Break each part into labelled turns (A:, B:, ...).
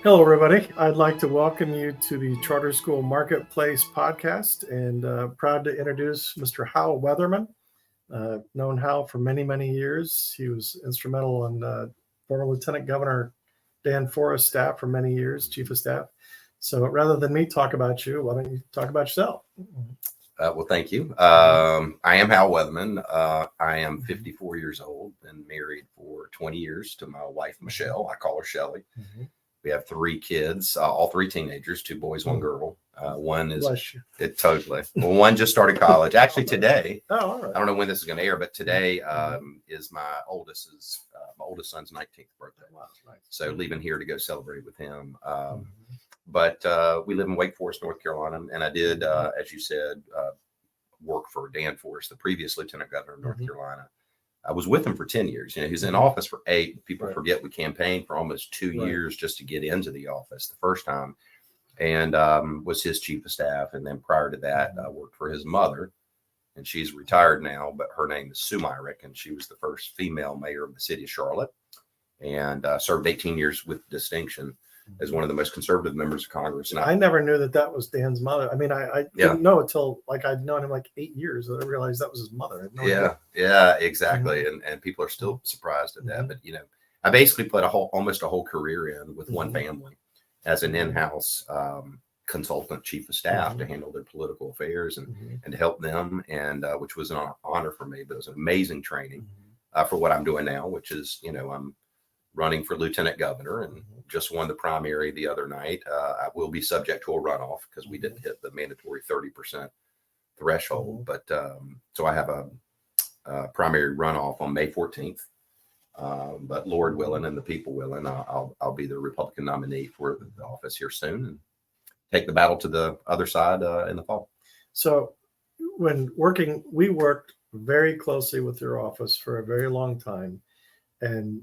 A: Hello, everybody. I'd like to welcome you to the Charter School Marketplace podcast, and proud to introduce Mr. Hal Weatherman. Known Hal for many, many years. He was instrumental in former Lieutenant Governor Dan Forest's staff for many years, Chief of Staff. So rather than me talk about you, why don't you talk about yourself?
B: Well, thank you. I am Hal Weatherman. I am 54 years old, been married for 20 years to my wife, Michelle. I call her Shelly. Mm-hmm. We have three kids, all three teenagers, two boys, one girl. One is totally. Well, one just started college. Actually, today.
A: Oh, all right.
B: I don't know when this is going to air, but today is my oldest son's 19th birthday.
A: Wow, nice.
B: So leaving here to go celebrate with him. But we live in Wake Forest, North Carolina, and I did, as you said, work for Dan Forest, the previous Lieutenant Governor of North Carolina. I was with him for 10 years. You know, he was in office for 8. People forget we campaigned for almost 2 years just to get into the office the first time, and was his chief of staff. And then prior to that, I worked for his mother, and she's retired now, but her name is Sue Myrick, and she was the first female mayor of the city of Charlotte, and served 18 years with distinction as one of the most conservative members of Congress.
A: And I never knew that was Dan's mother. I mean, I didn't know until I'd known him 8 years that I realized that was his mother. I had no idea.
B: Yeah, exactly. And people are still surprised at that. But I basically put almost a whole career in with one family as an in-house consultant chief of staff to handle their political affairs and to help them, and which was an honor for me. But it was an amazing training for what I'm doing now, which is I'm running for lieutenant governor and just won the primary the other night. I will be subject to a runoff because we didn't hit the mandatory 30% threshold. But so I have a primary runoff on May 14th. But Lord willing and the people willing, I'll be the Republican nominee for the office here soon and take the battle to the other side in the fall.
A: So when we worked very closely with your office for a very long time, and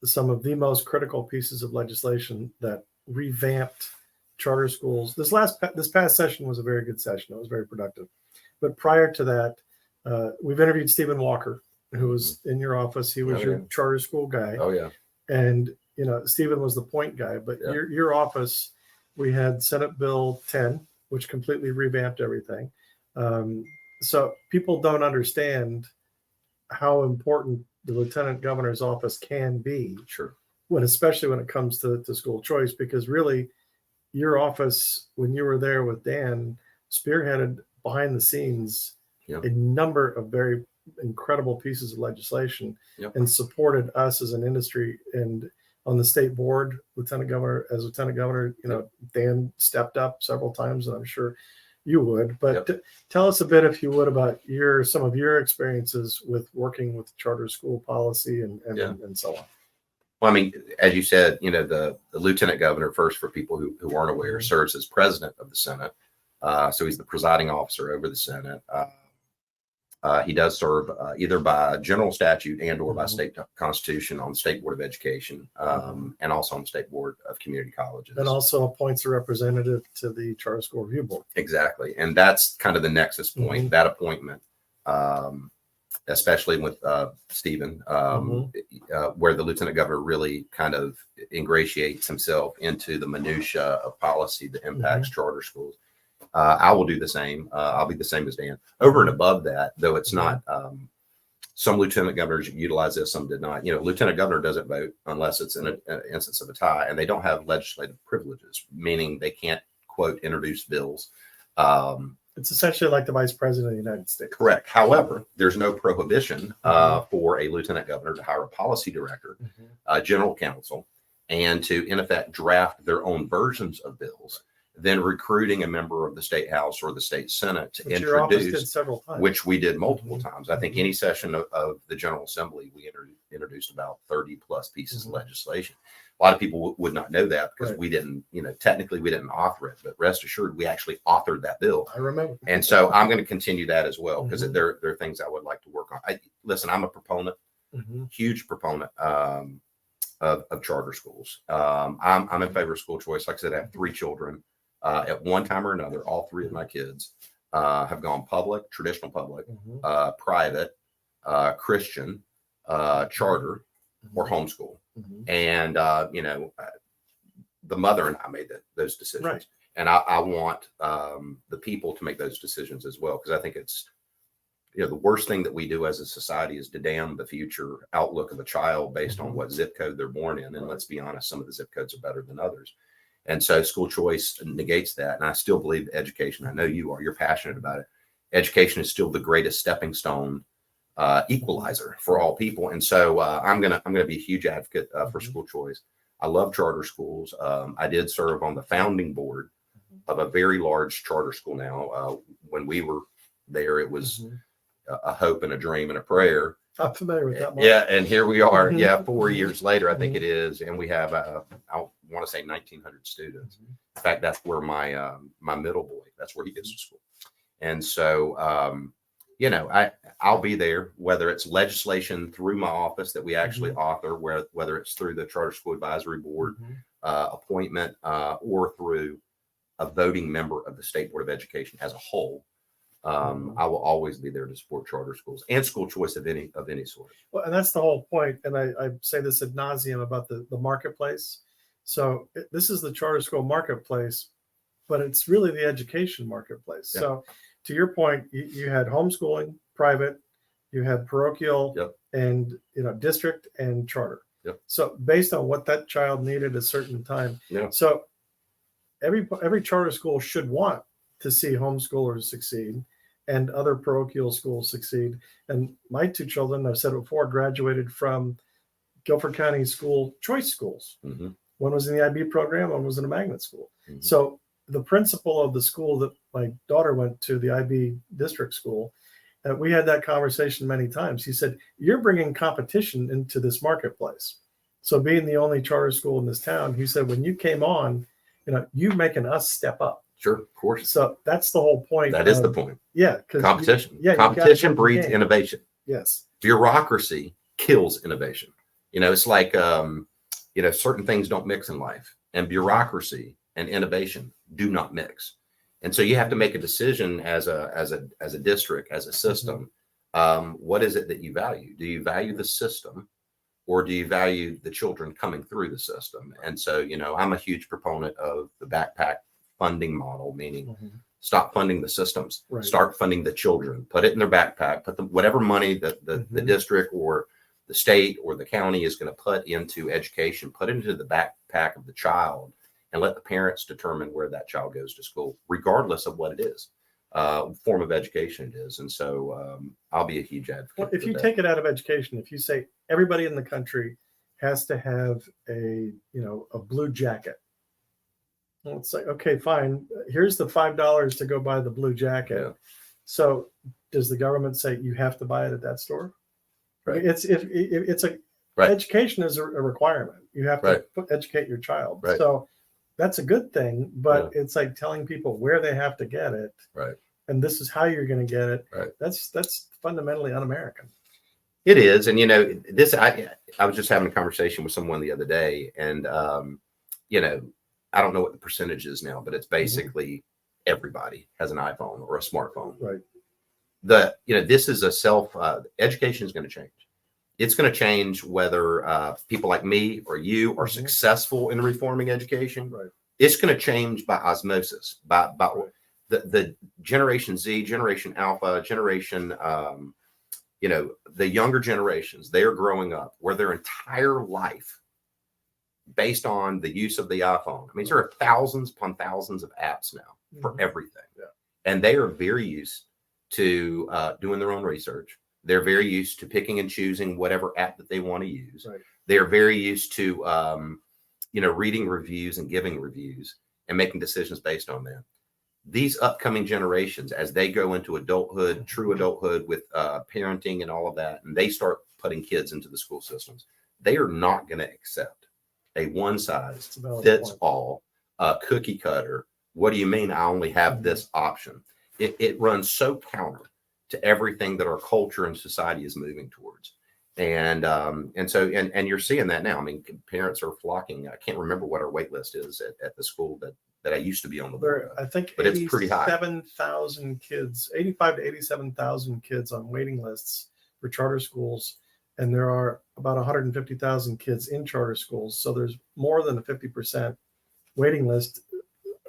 A: some of the most critical pieces of legislation that revamped charter schools. This past session was a very good session. It was very productive. But prior to that, we've interviewed Stephen Walker, who was in your office. He was your charter school guy.
B: Oh, yeah.
A: And, Stephen was the point guy. But your office, we had Senate Bill 10, which completely revamped everything. So people don't understand how important the lieutenant governor's office can be, especially when it comes to school choice, because really your office, when you were there with Dan, spearheaded behind the scenes a number of very incredible pieces of legislation and supported us as an industry. And on the state board, lieutenant governor, Dan stepped up several times, and I'm sure you would, but tell us a bit, if you would, about some of your experiences with working with charter school policy and so on.
B: Well, I mean, as you said, the lieutenant governor, first for people who aren't aware, serves as president of the Senate. So he's the presiding officer over the Senate. He does serve either by general statute and or by state constitution on the State Board of Education and also on the State Board of Community Colleges.
A: And also appoints a representative to the Charter School Review Board.
B: Exactly. And that's kind of the nexus point, that appointment, especially with Stephen, where the lieutenant governor really kind of ingratiates himself into the minutia of policy that impacts charter schools. I will do the same. I'll be the same as Dan. Over and above that, though it's not, some lieutenant governors utilize this, some did not. Lieutenant governor doesn't vote unless it's in an instance of a tie, and they don't have legislative privileges, meaning they can't, quote, introduce bills.
A: It's essentially like the vice president of the United States.
B: Correct. However, there's no prohibition for a lieutenant governor to hire a policy director, general counsel, and to, in effect, draft their own versions of bills. Then recruiting a member of the state house or the state senate to introduce, which we did multiple times. I think any session of the General Assembly, we introduced about 30 plus pieces of legislation. A lot of people would not know that because we didn't, technically we didn't author it, but rest assured, we actually authored that bill.
A: I remember.
B: And so I'm going to continue that as well, because there are things I would like to work on. Listen, I'm a proponent, huge proponent of charter schools. I'm in favor of school choice. Like I said, I have 3 children. At one time or another, all 3 of my kids have gone public, traditional public, private, Christian, charter, or homeschool. And, the mother and I made those decisions.
A: Right.
B: And I want the people to make those decisions as well, because I think it's, the worst thing that we do as a society is to damn the future outlook of a child based on what zip code they're born in. And let's be honest, some of the zip codes are better than others. And so school choice negates that. And I still believe education, I know you're passionate about it. Education is still the greatest stepping stone equalizer for all people. And so I'm gonna be a huge advocate for school choice. I love charter schools. I did serve on the founding board of a very large charter school. Now, when we were there, it was a hope and a dream and a prayer.
A: I'm familiar with that one.
B: Yeah, and here we are. Yeah, 4 years later, I think it is, and we have I want to say 1,900 students. In fact, that's where my my middle boy, that's where he goes to school. And so, I'll be there, whether it's legislation through my office that we actually author, whether it's through the Charter School Advisory Board appointment, or through a voting member of the State Board of Education as a whole. I will always be there to support charter schools and school choice of any sort.
A: Well, and that's the whole point. And I say this ad nauseum about the marketplace. So this is the charter school marketplace, but it's really the education marketplace. Yeah. So to your point, you had homeschooling, private, you had parochial, and district and charter. So based on what that child needed at a certain time. So every charter school should want to see homeschoolers succeed and other parochial schools succeed. And my two children, I've said it before, graduated from Guilford County school choice schools. One was in the IB program, one was in a magnet school. So the principal of the school that my daughter went to, the IB district school, we had that conversation many times. He said, you're bringing competition into this marketplace. So being the only charter school in this town, he said, when you came on, you making us step up.
B: Sure, of course.
A: So that's the whole point.
B: That is the point.
A: Yeah.
B: Competition. Competition breeds innovation.
A: Yes.
B: Bureaucracy kills innovation. It's like, certain things don't mix in life, and bureaucracy and innovation do not mix. And so you have to make a decision as a district, as a system. What is it that you value? Do you value the system, or do you value the children coming through the system? And so, I'm a huge proponent of the backpack funding model, meaning stop funding the systems, start funding the children, put it in their backpack, put whatever money that the district or the state or the county is going to put into education, put it into the backpack of the child, and let the parents determine where that child goes to school, regardless of what it is, form of education it is. And so I'll be a huge advocate.
A: Well, if you take it out of education, if you say everybody in the country has to have a blue jacket, well, it's like, okay, fine. Here's the $5 to go buy the blue jacket. Yeah. So does the government say you have to buy it at that store? Right. I mean, it's a education is a requirement. You have to educate your child. Right. So that's a good thing, but it's like telling people where they have to get it. Right. And this is how you're going to get it. Right. That's fundamentally un-American.
B: It is. And, I was just having a conversation with someone the other day, and, I don't know what the percentage is now, but it's basically everybody has an iPhone or a smartphone.
A: Right.
B: This is education is going to change. It's going to change whether people like me or you are successful in reforming education. Right. It's going to change by osmosis, by the Generation Z, Generation Alpha, Generation, the younger generations. They are growing up where their entire life, based on the use of the iPhone. I mean, there are thousands upon thousands of apps now for everything. Yeah. And they are very used to doing their own research. They're very used to picking and choosing whatever app that they want to use. Right. They're very used to, reading reviews and giving reviews and making decisions based on that. These upcoming generations, as they go into adulthood, true adulthood with parenting and all of that, and they start putting kids into the school systems, they are not going to accept a one size fits all cookie cutter. What do you mean I only have this option? It runs so counter to everything that our culture and society is moving towards. And you're seeing that now. I mean, parents are flocking. I can't remember what our wait list is at the school that I used to be on the board of,
A: I think,
B: but it's pretty high.
A: 87,000 kids, 85 to 87,000 kids on waiting lists for charter schools. And there are about 150,000 kids in charter schools. So there's more than a 50% waiting list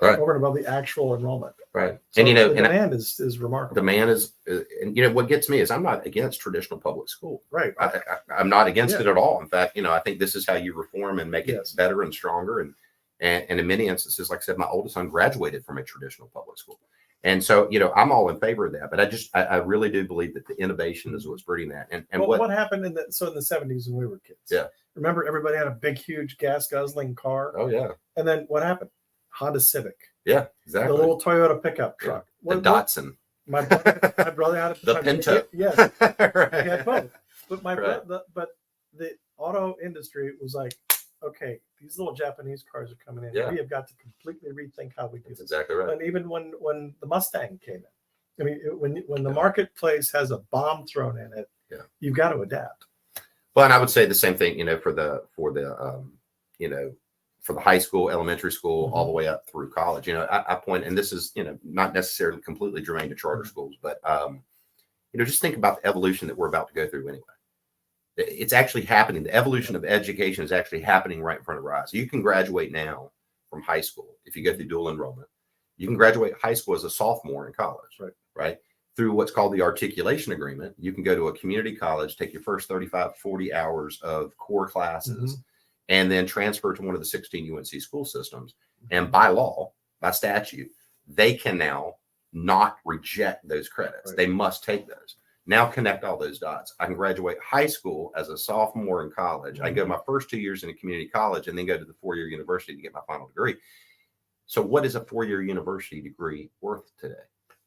B: Right.
A: over and above the actual enrollment.
B: Right.
A: So
B: And,
A: the demand is remarkable.
B: Demand is, and what gets me is I'm not against traditional public school.
A: Right.
B: I'm not against it at all. In fact, I think this is how you reform and make it better and stronger. And in many instances, like I said, my oldest son graduated from a traditional public school. And so, I'm all in favor of that. But I really do believe that the innovation is what's breeding that. And
A: what happened in the 70s when we were kids?
B: Yeah.
A: Remember, everybody had a big, huge gas guzzling car.
B: Oh yeah.
A: And then what happened? Honda Civic.
B: Yeah, exactly.
A: The little Toyota pickup truck.
B: The Datsun.
A: My brother had
B: the Pinto.
A: Yes,
B: right.
A: He had both. But the auto industry was like, okay, these little Japanese cars are coming in.
B: Yeah.
A: We have got to completely rethink how we do
B: That's
A: this.
B: exactly right.
A: And even when the Mustang came in, I mean, when the marketplace has a bomb thrown in it, you've got to adapt.
B: Well, and I would say the same thing, for the high school, elementary school, all the way up through college. I point, and this is, not necessarily completely germane to charter schools, but, just think about the evolution that we're about to go through anyway. It's actually happening. The evolution of education is actually happening right in front of our eyes. You can graduate now from high school if you go through dual enrollment. You can graduate high school as a sophomore in college, right? Through what's called the articulation agreement. You can go to a community college, take your first 35, 40 hours of core classes, and then transfer to one of the 16 UNC school systems. And by law, by statute, they can now not reject those credits.
A: Right.
B: They must take those. Now connect all those dots. I can graduate high school as a sophomore in college. I go my first 2 years in a community college and then go to the 4-year university to get my final degree. So what is a 4-year university degree worth today?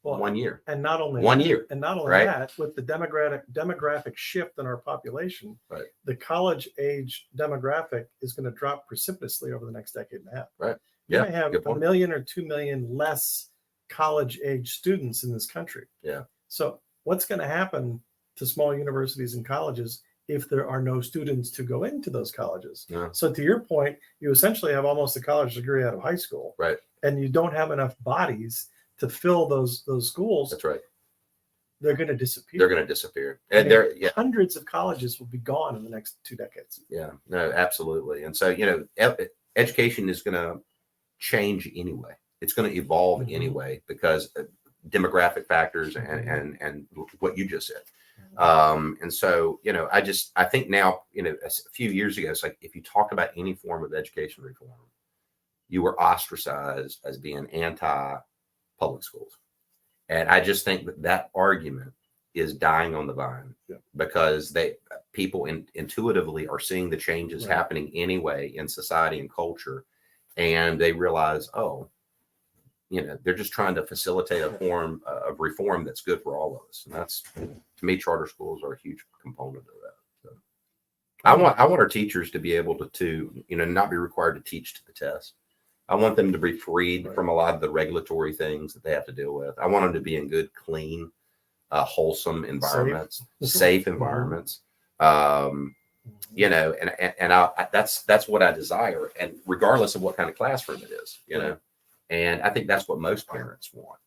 B: Well, 1 year.
A: And not only
B: 1 year.
A: And not only that, with the demographic shift in our population, the college age demographic is going to drop precipitously over the next decade and a half.
B: Right.
A: You may have 1 million or 2 million less college age students in this country.
B: Yeah.
A: So what's going to happen to small universities and colleges if there are no students to go into those colleges?
B: Yeah.
A: So to your point, you essentially have almost a college degree out of high school.
B: Right.
A: And you don't have enough bodies to fill those schools.
B: That's right.
A: They're going to disappear.
B: They're going to disappear. And
A: hundreds of colleges will be gone in the next 2 decades.
B: Yeah, no, absolutely. And so, education is going to change anyway. It's going to evolve anyway because demographic factors and what you just said. And so, I think now, a few years ago, it's like if you talk about any form of education reform, you were ostracized as being anti-public schools. And I just think that argument is dying on the vine because people intuitively are seeing the changes happening anyway in society and culture. And they realize, they're just trying to facilitate a form of reform that's good for all of us. And that's, to me, charter schools are a huge component of that. So I want our teachers to be able to not be required to teach to the test. I want them to be freed from a lot of the regulatory things that they have to deal with. I want them to be in good, clean, wholesome environments, safe environments. And that's what I desire. And regardless of what kind of classroom it is, and I think that's what most parents want.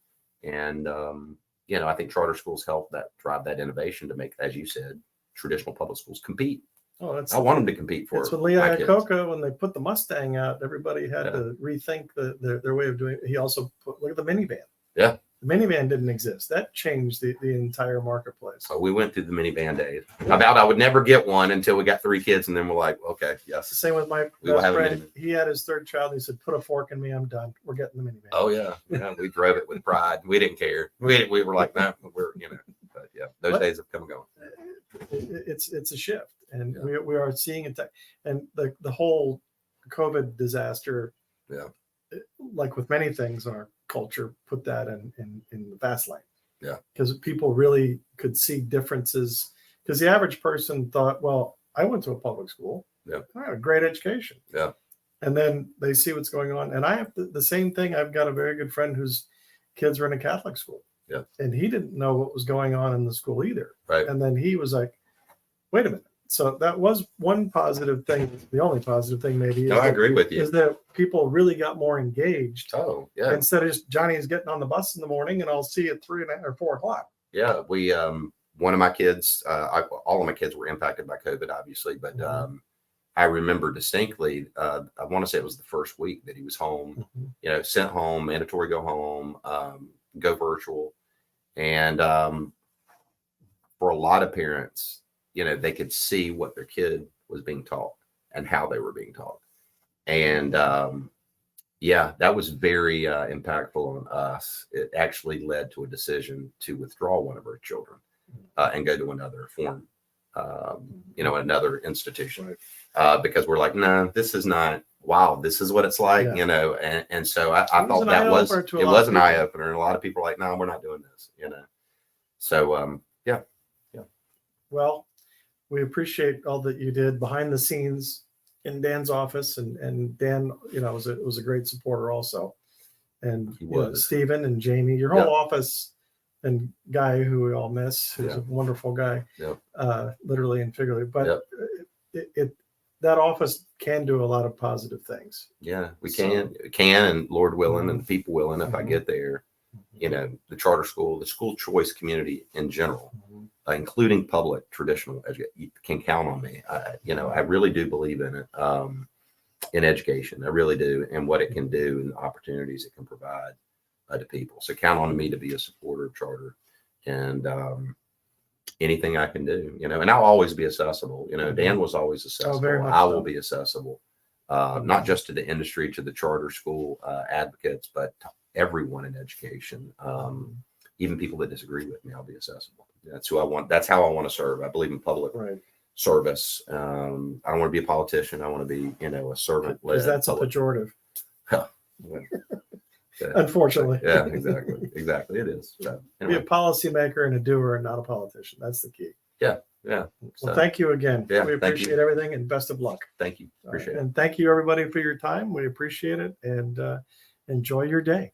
B: And, I think charter schools help drive that innovation to make, as you said, traditional public schools compete. I want them to compete for.
A: It's when Leo Iacocca, when they put the Mustang out, everybody had to rethink their way of doing it. He also look at the minivan.
B: Yeah.
A: The minivan didn't exist. That changed the entire marketplace.
B: So we went through the minivan days. I would never get one until we got 3 kids, and then we're like, okay, yes.
A: The same with my best friend. He had his 3rd child. He said, "Put a fork in me. I'm done. We're getting the minivan."
B: Oh yeah, we drove it with pride. We didn't care. We were like, no, we're But yeah, those days have come and gone.
A: It's a shift, and we are seeing it. And the whole COVID disaster, like with many things in our culture, put that in the fast lane. Yeah, because people really could see differences. Because the average person thought, well, I went to a public school. Yeah, I had a great education. Yeah, and then they see what's going on, and I have the same thing. I've got a very good friend whose kids were in a Catholic school. Yeah, and he didn't know what was going on in the school either. Right, and then he was like, "Wait a minute." So that was one positive thing. The only positive thing maybe.
B: I agree with you.
A: Is that people really got more engaged.
B: Oh, yeah.
A: Instead of just Johnny's getting on the bus in the morning and I'll see you at 3 or 4 o'clock.
B: Yeah, one of my kids, all of my kids were impacted by COVID, obviously, but I remember distinctly, I want to say it was the first week that he was home, sent home, mandatory go home, go virtual. And for a lot of parents, they could see what their kid was being taught and how they were being taught. And that was very impactful on us. It actually led to a decision to withdraw one of our children and go to another form, another institution, because we're like, no, this is not. Wow, this is what it's like, And so I thought it was an eye opener, and a lot of people are like, no, we're not doing this, So yeah.
A: Well, we appreciate all that you did behind the scenes in Dan's office, and Dan, was a great supporter also, and Stephen and Jamie, your whole office, and Guy, who we all miss, who's a wonderful guy, literally and figuratively. But that office can do a lot of positive things.
B: Yeah, we can, and Lord willing, and the people willing, if I get there, the charter school, the school choice community in general, including public traditional education, can count on me. I really do believe in it, in education. I really do, and what it can do and the opportunities it can provide to people. So count on me to be a supporter of charter, and anything I can do, and I'll always be accessible. Dan was always accessible.
A: Very much
B: I
A: so.
B: will be accessible, not just to the industry, to the charter school advocates, but to everyone in education. Even people that disagree with me, I'll be accessible. That's who I want. That's how I want to serve. I believe in public service. I don't want to be a politician. I want to be, a servant.
A: Because that's a pejorative. Unfortunately.
B: Yeah, exactly. It is. So,
A: anyway. Be a policymaker and a doer, and not a politician. That's the key.
B: Yeah.
A: Well, thank you again. We appreciate everything, and best of luck.
B: Thank you. Appreciate it.
A: And thank you, everybody, for your time. We appreciate it, and enjoy your day.